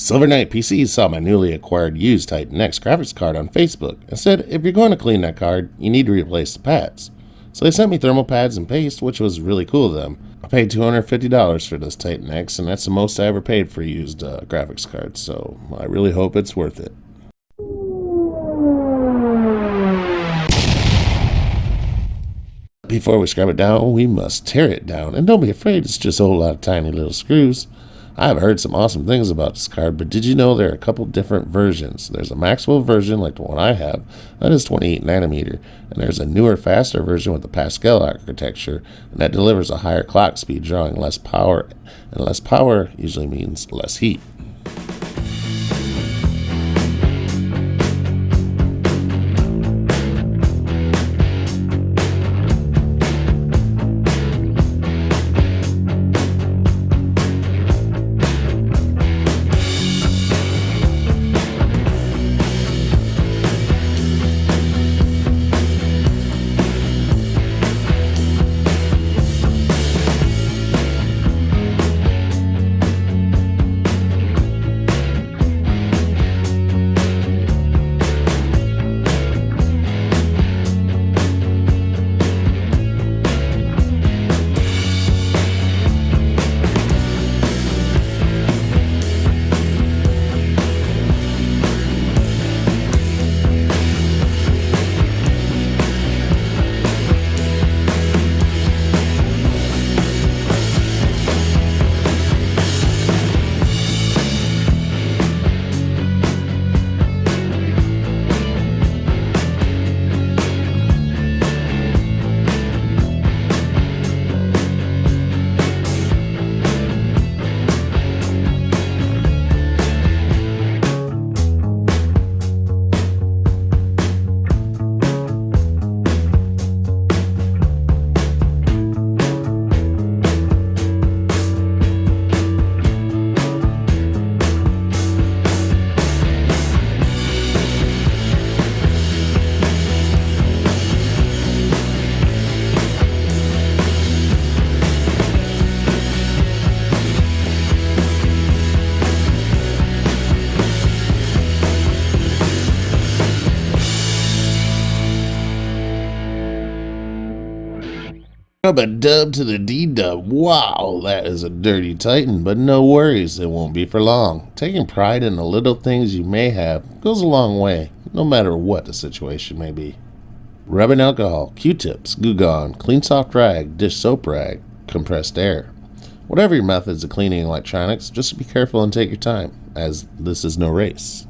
Silver Knight PC saw my newly acquired used Titan X graphics card on Facebook and said if you're going to clean that card, you need to replace the pads. So they sent me thermal pads and paste, which was really cool of them. I paid $250 for this Titan X, and that's the most I ever paid for a used graphics card, so I really hope it's worth it. Before we scrub it down, we must tear it down, and don't be afraid, it's just a whole lot of tiny little screws. I've heard some awesome things about this card, but did you know there are a couple different versions? There's a Maxwell version like the one I have, that is 28 nanometer, and there's a newer, faster version with the Pascal architecture, and that delivers a higher clock speed, drawing less power, and less power usually means less heat. Rub-a-dub to the D-dub. Wow, that is a dirty Titan, but no worries, it won't be for long. Taking pride in the little things you may have goes a long way, no matter what the situation may be. Rubbing alcohol, Q-tips, Goo Gone, clean soft rag, dish soap rag, compressed air. Whatever your methods of cleaning electronics, just be careful and take your time, as this is no race.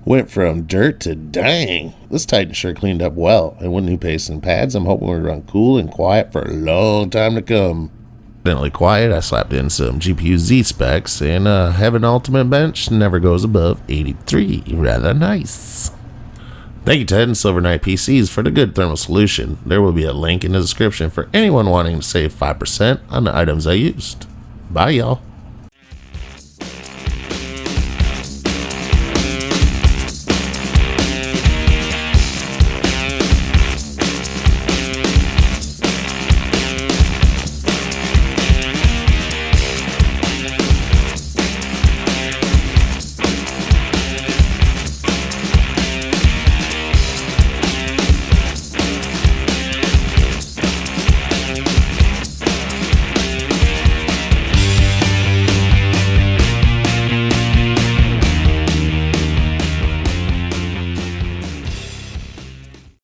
Went from dirt to dang. This Titan sure cleaned up well, and with new paste and pads, I'm hoping we run cool and quiet for a long time to come. Accidentally quiet, I slapped in some GPU Z specs, and have an ultimate bench never goes above 83. Rather nice. Thank you, Ted and Silver Knight PCs, for the good thermal solution. There will be a link in the description for anyone wanting to save 5% on the items I used. Bye, y'all.